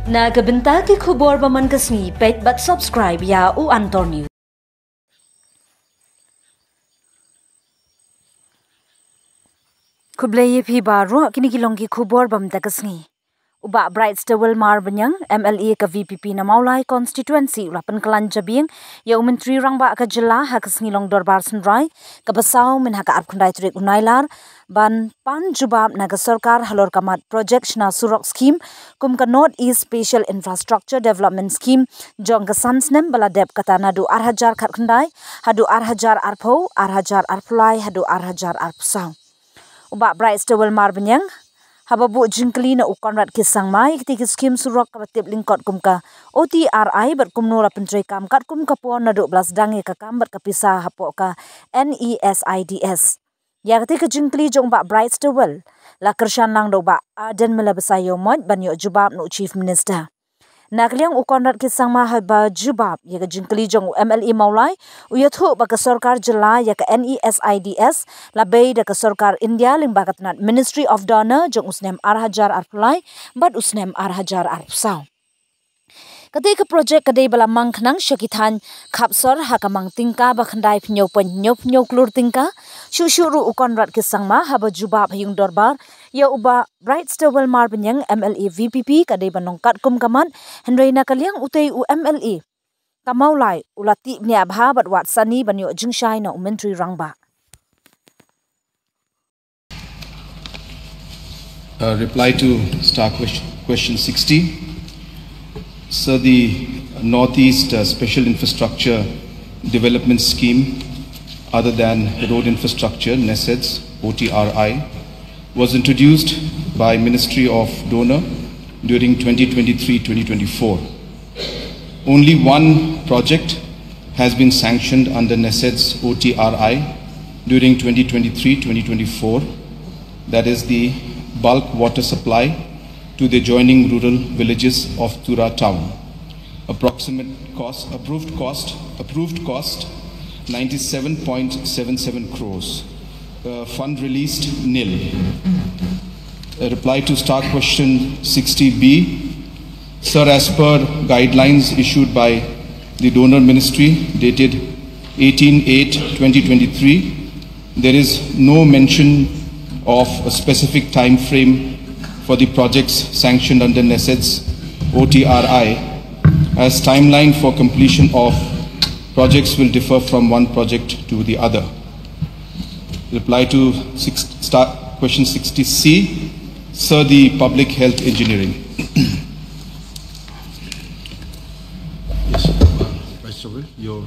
Nagabenta ki khubor ba man kasni page but subscribe ya u Antor News. Kublai phi baro kini kilong ki khubor bam takasni. Uba Bright Stewell Mar Banyang, MLA ka VPP na Maulai constituency ulapan kalan jabing ya menteri rangba ka jela hakas ngilong dorbar senrai ka basaw min haka apkundai trik unailar ban pan jubab naga sarkar halor kamat project na surok scheme kum ka North East Special Infrastructure Development Scheme jong ka sansnem bala dep kata nadu 8,000 khatkundai hadu 8,000 arpo 8,000 arpulai hadu 8,000 arpsaw. Uba Bright Stewell Mar Banyang hababu jingkli na ukonrat kisang mai ketika skim surok kabatip lingkot kumka OTRI bat kumnura pentri kam kat kum kapon na 12 dangi ka kam bat kapisa hapo ka NESIDS ya ketika jingkli jong ba Bright Stewell la kershan lang do ba aden melabasayo mod banyo jubab no chief minister nakliang ukonrat kisang ma haba jubab ya ka jingkli jong MLA Maulai uyathu ba ka sarkar jela ya ka NESIDS la bay da ka sarkar India ling ba katnat Ministry of Donor jong usnem 8,000 arpulai bat usnem 8,000 arpsaw. Ketika projek kadai bala mangknang syakithan kapsor hakamang tingka bakhandai pnyo klur tingka syusyuru ukonrat kisang ma haba jubab hayung dorbar ya uba Bright Stewell Mar Banyang MLA VPP kadai banongkat kum kaman hendrai nakaliang utei u MLA kamaulai ulati bnia bha bat wat sani banyo jingshai na menteri rangba. Reply to star question 60. So the Northeast Special Infrastructure Development Scheme, other than road infrastructure, NESEDS, OTRI, was introduced by Ministry of Donor during 2023-2024. Only one project has been sanctioned under NESEDS OTRI during 2023-2024, that is the bulk water supply to the adjoining rural villages of Tura town. Approximate cost, approved cost 97.77 crores. Fund released nil. A reply to star question 60B. Sir, as per guidelines issued by the donor ministry dated 18/8/2023, there is no mention of a specific time frame for the projects sanctioned under NESEDS OTRI, as timeline for completion of projects will differ from one project to the other. Reply to question 60C. Sir, the public health engineering. Yes, Vice Chair, your.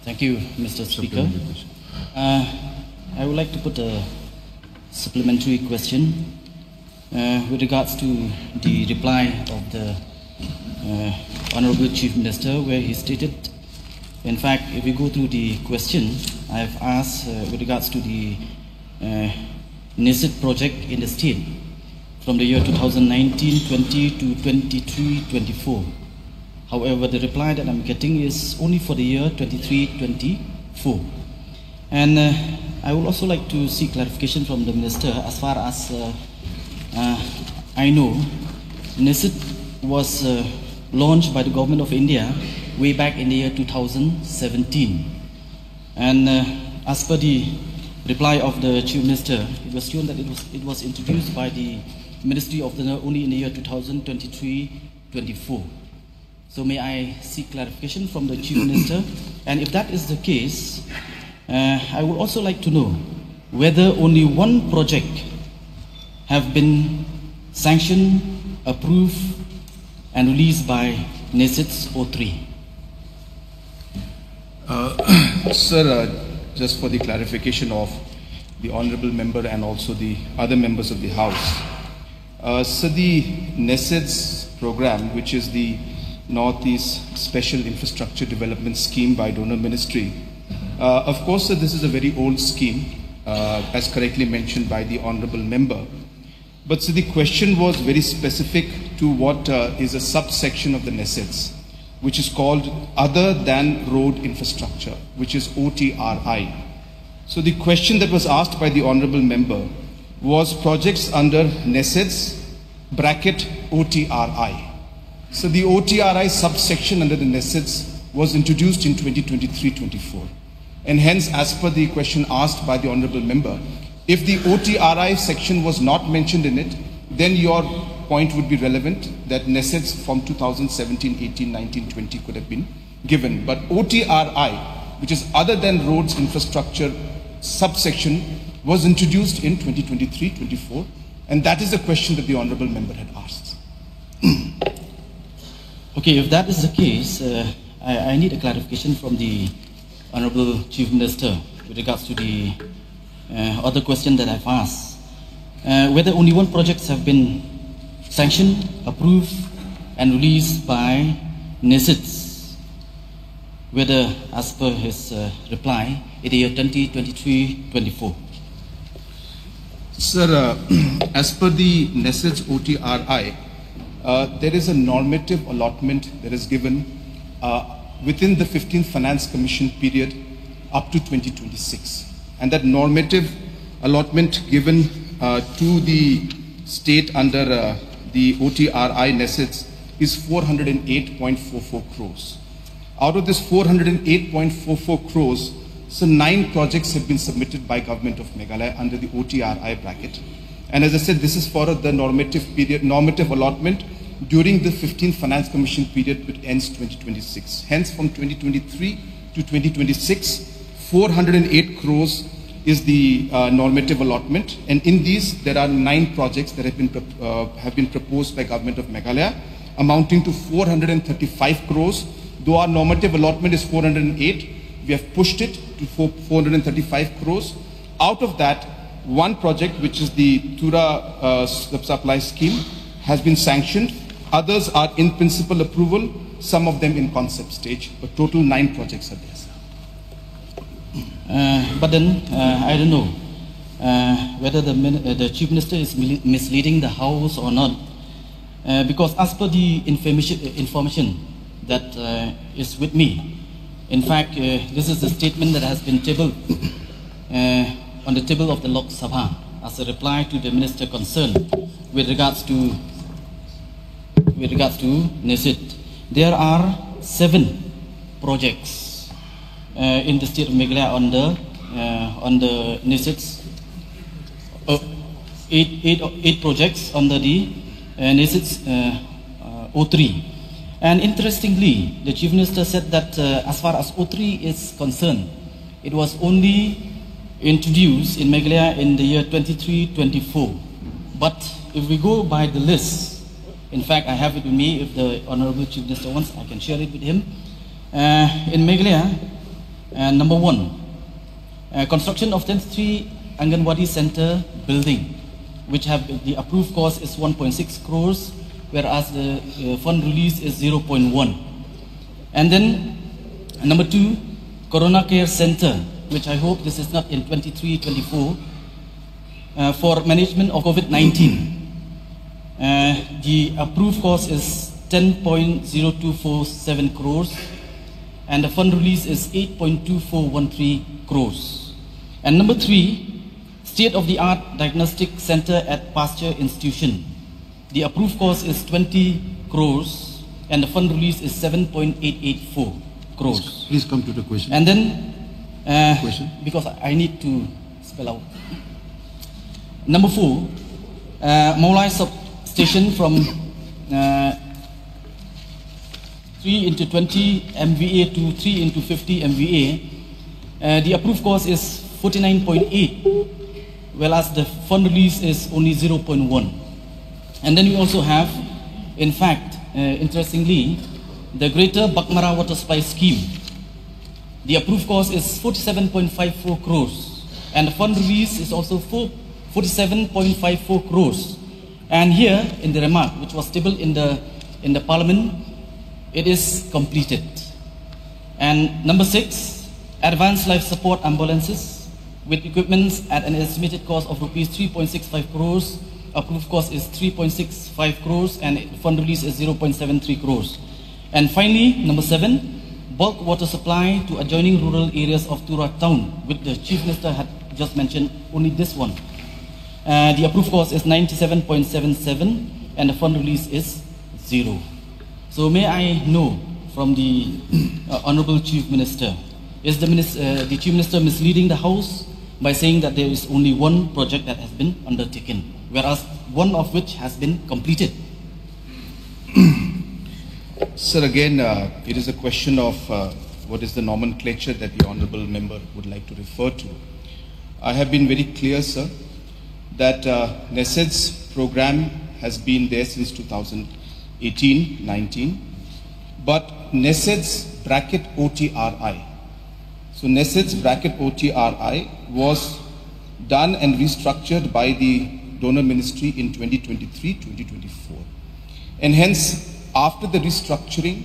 Thank you, Mr. Speaker. I would like to put a supplementary question with regards to the reply of the Honorable Chief Minister, where he stated, in fact, if we go through the question, I have asked with regards to the NESED project in the state from the year 2019-20 to 23-24. However, the reply that I'm getting is only for the year 23-24. And I would also like to seek clarification from the Minister as far as I know, NESED was launched by the Government of India way back in the year 2017. And as per the reply of the Chief Minister, it was shown that it was introduced by the Ministry of the only in the year 2023-24. So may I seek clarification from the Chief Minister? And if that is the case, I would also like to know whether only one project have been sanctioned, approved, and released by NESEDS O3. Sir, just for the clarification of the Honourable Member and also the other members of the House. So the NESEDS program, which is the Northeast Special Infrastructure Development Scheme by Donor Ministry, of course, sir, this is a very old scheme, as correctly mentioned by the Honourable Member. But so the question was very specific to what is a subsection of the NESEDS, which is called other than road infrastructure, which is OTRI. So the question that was asked by the Honourable Member was projects under NESEDS bracket OTRI. So the OTRI subsection under the NESIDS was introduced in 2023-24. And hence, as per the question asked by the Honorable Member, if the OTRI section was not mentioned in it, then your point would be relevant that NESIDS from 2017, 18, 19, 20 could have been given. But OTRI, which is other than roads infrastructure subsection, was introduced in 2023-24, and that is the question that the Honorable Member had asked. Okay, if that is the case, I need a clarification from the Honorable Chief Minister with regards to the other question that I've asked. Whether only one projects have been sanctioned, approved, and released by NESIDS, whether as per his reply in the year 2023-24. Sir, as per the NESIDS OTRI, there is a normative allotment that is given within the 15th Finance Commission period up to 2026. And that normative allotment given to the state under the OTRI NESIDS is 408.44 crores. Out of this 408.44 crores, so 9 projects have been submitted by Government of Meghalaya under the OTRI bracket. And as I said, this is for the normative allotment during the 15th Finance Commission period, which ends 2026. Hence, from 2023 to 2026, 408 crores is the normative allotment. And in these, there are 9 projects that have been proposed by Government of Meghalaya, amounting to 435 crores. Though our normative allotment is 408, we have pushed it to 435 crores. Out of that, one project, which is the Tura supply scheme, has been sanctioned. Others are in principle approval, some of them in concept stage, but total 9 projects are there. But then, I don't know whether the Chief Minister is misleading the House or not, because as per the information that is with me, in fact, this is a statement that has been tabled on the table of the Lok Sabha as a reply to the Minister concerned with regards to NESID. There are 7 projects in the state of Meghalaya on the NESIDs. 8 projects under the NESIDs O3. And interestingly, the Chief Minister said that as far as O3 is concerned, it was only introduced in Meghalaya in the year 23-24. But if we go by the list, in fact, I have it with me. If the Honorable Chief Minister wants, I can share it with him. In Meghalaya, number 1, construction of 23 Anganwadi Center building, which have the approved cost is 1.6 crores, whereas the fund release is 0.1. And then number 2, Corona Care Center, which I hope this is not in 23-24, for management of COVID-19. The approved cost is 10.0247 crores, and the fund release is 8.2413 crores. And number 3, state-of-the-art diagnostic center at Pasture Institution. The approved cost is 20 crores, and the fund release is 7.884 crores. Please come to the question. And then, because I need to spell out. Number 4, Maulai substation from 3 into 20 MVA to 3 into 50 MVA. The approved cost is 49.8, whereas the fund release is only 0.1. And then we also have, in fact, interestingly, the Greater Bakmara Water Supply Scheme. The approved cost is 47.54 crores, and the fund release is also 47.54 crores. And here, in the remark, which was tabled in the Parliament, it is completed. And number 6, advanced life support ambulances with equipments at an estimated cost of rupees 3.65 crores. Approved cost is 3.65 crores, and fund release is 0.73 crores. And finally, number 7, bulk water supply to adjoining rural areas of Tura town, which the Chief Minister had just mentioned, only this one. The approved cost is 97.77, and the fund release is 0. So may I know from the Honorable Chief Minister, is the Chief Minister misleading the House by saying that there is only one project that has been undertaken, whereas one of which has been completed? Sir, again, it is a question of what is the nomenclature that the Honourable Member would like to refer to. I have been very clear, sir, that NESED's program has been there since 2018-19, but NESED's bracket OTRI. So NESED's bracket OTRI was done and restructured by the donor ministry in 2023-2024. And hence, after the restructuring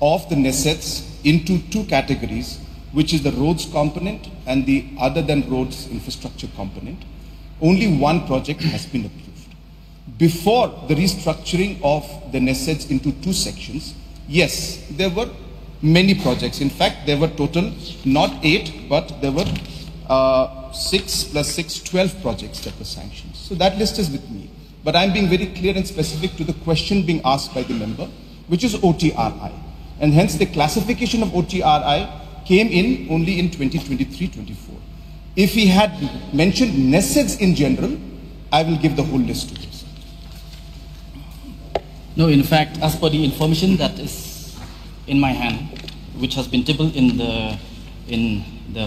of the NESEDs into two categories, which is the roads component and the other than roads infrastructure component, only one project has been approved. Before the restructuring of the NESEDs into two sections, yes, there were many projects. In fact, there were total not 8, but there were 6 plus 6, 12 projects that were sanctioned. So that list is with me. But I'm being very clear and specific to the question being asked by the member, which is OTRI. And hence the classification of OTRI came in only in 2023-24. If he had mentioned NESEDs in general, I will give the whole list to him. No, in fact, as per the information that is in my hand, which has been tabled in the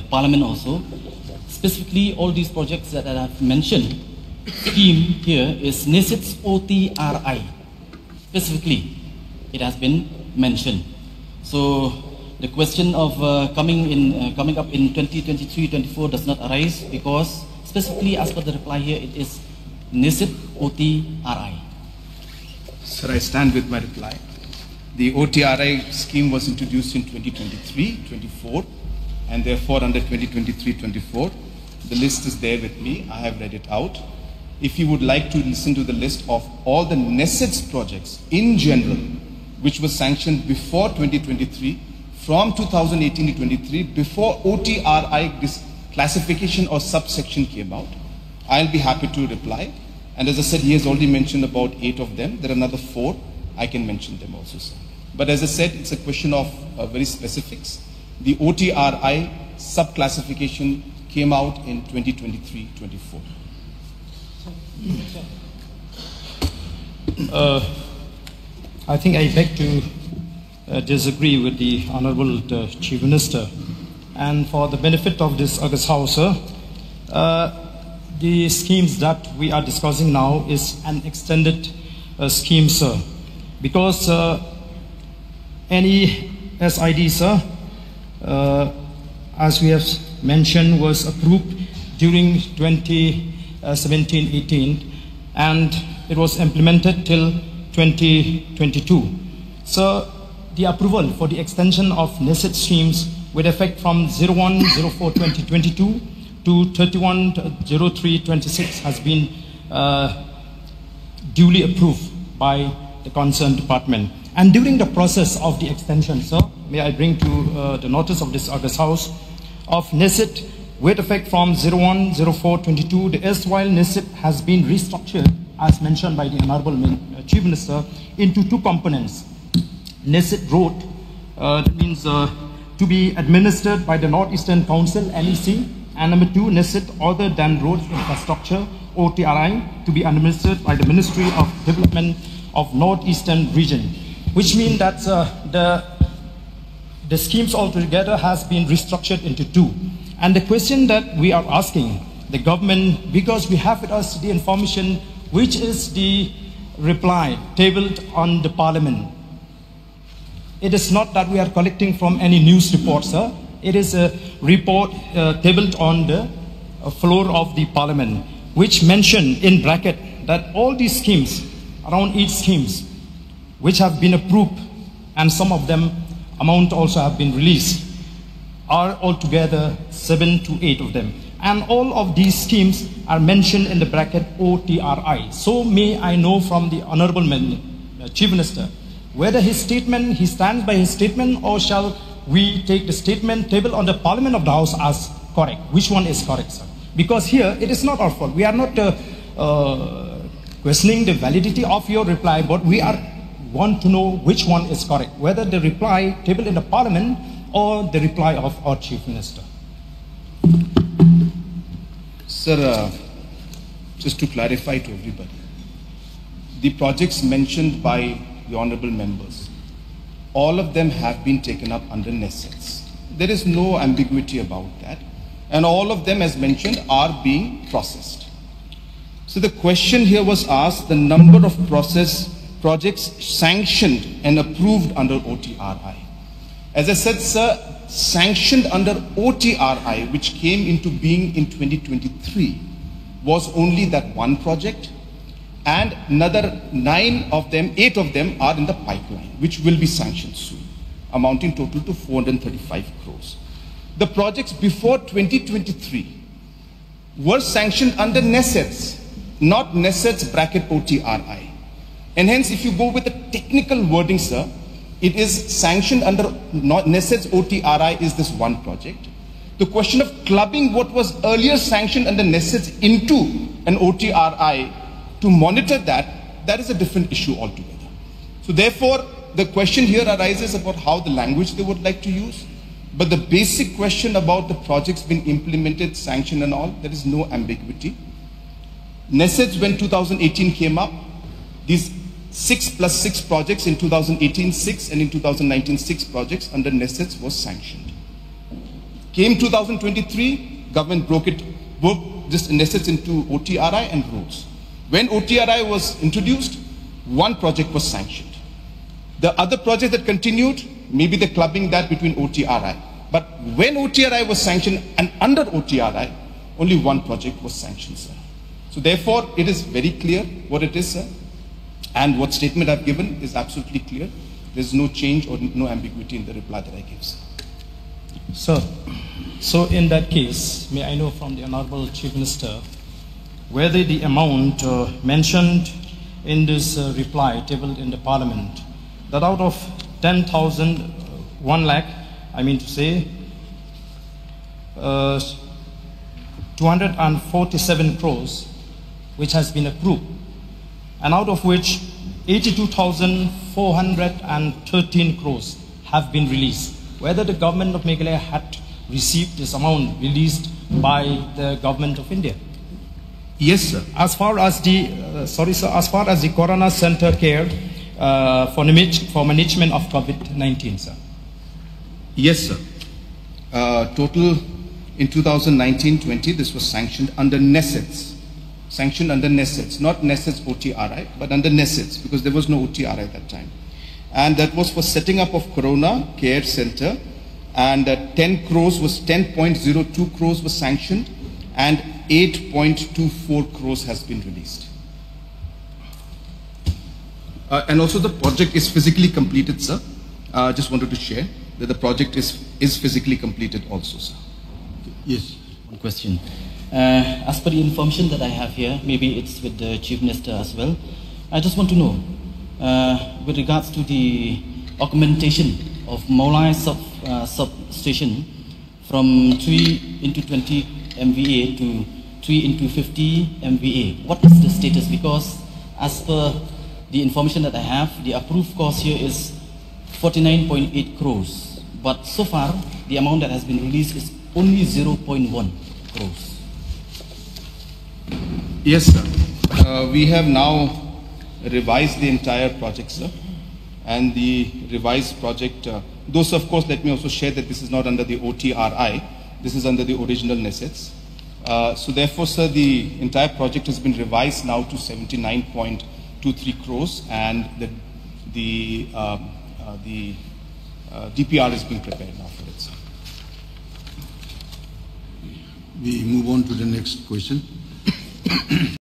Parliament also, specifically all these projects that I have mentioned, scheme here is NESED's OTRI. Specifically, it has been mentioned. So the question of coming up in 2023-24 does not arise because specifically as per the reply here, it is NESED OTRI. Sir, I stand with my reply. The OTRI scheme was introduced in 2023-24 and therefore under 2023-24, the list is there with me. I have read it out. If you would like to listen to the list of all the NESEDs projects in general, which was sanctioned before 2023, from 2018 to 23, before OTRI classification or subsection came out, I'll be happy to reply. And as I said, he has already mentioned about 8 of them. There are another 4. I can mention them also, sir. But as I said, it's a question of very specifics. The OTRI subclassification came out in 2023-24. I think I beg to disagree with the Honourable Chief Minister. And for the benefit of this August House, the schemes that we are discussing now is an extended scheme, sir. Because any SID, sir, as we have mentioned, was approved during 2017-18 and it was implemented till 2022. So the approval for the extension of NESED schemes with effect from 01/04/2022 to 31/03/26 has been duly approved by the concerned department. And during the process of the extension, sir, may I bring to the notice of this August House of NESED with effect from 01/04/22, the erstwhile NESED has been restructured, as mentioned by the Honourable Chief Minister, into two components. NESED Road, that means to be administered by the Northeastern Council, NEC, and number 2, NESED other than roads infrastructure, OTRI, to be administered by the Ministry of Development of Northeastern Region, which means that the schemes altogether has been restructured into two. And the question that we are asking the government, because we have with us the information which is the reply tabled on the Parliament. It is not that we are collecting from any news report, sir. It is a report tabled on the floor of the Parliament, which mentioned in bracket that all these schemes, around 8 schemes, which have been approved, and some of them amount also have been released, are altogether 7 to 8 of them. And all of these schemes are mentioned in the bracket OTRI. So may I know from the Honourable Chief Minister, whether his statement, he stands by his statement, or shall we take the statement tabled on the Parliament of the House as correct? Which one is correct, sir? Because here, it is not our fault. We are not questioning the validity of your reply, but we are want to know which one is correct, whether the reply tabled in the Parliament or the reply of our Chief Minister. Sir, just to clarify to everybody, the projects mentioned by the honorable members, all of them have been taken up under NESETS. There is no ambiguity about that. And all of them, as mentioned, are being processed. So the question here was asked, the number of projects sanctioned and approved under OTRI. As I said, sir, sanctioned under OTRI, which came into being in 2023, was only that one project, and another 8 of them are in the pipeline, which will be sanctioned soon, amounting total to 435 crores. The projects before 2023 were sanctioned under NESETS, not NESETS bracket OTRI. And hence, if you go with the technical wording, sir, it is sanctioned under NESETS OTRI is this one project. The question of clubbing what was earlier sanctioned under NESETS into an OTRI to monitor that is a different issue altogether. So therefore, the question here arises about how the language they would like to use. But the basic question about the projects being implemented, sanctioned and all, there is no ambiguity. NESETS, when 2018 came up, these 6 plus 6 projects in 2018, 6, and in 2019, 6 projects under NESETS was sanctioned. Came 2023, government broke this NESETS into OTRI and roads. When OTRI was introduced, one project was sanctioned. The other projects that continued, maybe the clubbing that between OTRI. But when OTRI was sanctioned and under OTRI, only one project was sanctioned, sir. So therefore, it is very clear what it is, sir. And what statement I've given is absolutely clear. There's no change or no ambiguity in the reply that I gave, sir. Sir, so in that case, may I know from the Honorable Chief Minister whether the amount mentioned in this reply tabled in the Parliament, that out of 10,000, 1 lakh, I mean to say, 247 crores, which has been approved, and out of which 82,413 crores have been released. Whether the government of Meghalaya had received this amount released by the government of India. Yes, sir. As far as the, as far as the Corona Center care for management of COVID-19, sir. Yes, sir. Total in 2019-20, this was sanctioned under NESETS. Sanctioned under NESETS, not NESETS OTRI, but under NESETS, because there was no OTRI at that time. And that was for setting up of Corona Care Center, and 10 crores was 10.02 crores was sanctioned, and 8.24 crores has been released. And also the project is physically completed, sir. Just wanted to share that the project is physically completed also, sir. Yes. One question. As per the information that I have here, maybe it's with the Chief Minister as well, I just want to know, with regards to the augmentation of Maulai substation from 3 into 20 MVA to 3 into 50 MVA, what is the status? Because as per the information that I have, the approved cost here is 49.8 crores, but so far the amount that has been released is only 0.1 crores. Yes, sir. We have now revised the entire project, sir. And the revised project, those of course, let me also share that this is not under the OTRI, this is under the original NESETS. So therefore, sir, the entire project has been revised now to 79.23 crores, and the DPR is being prepared now for it, sir. We move on to the next question.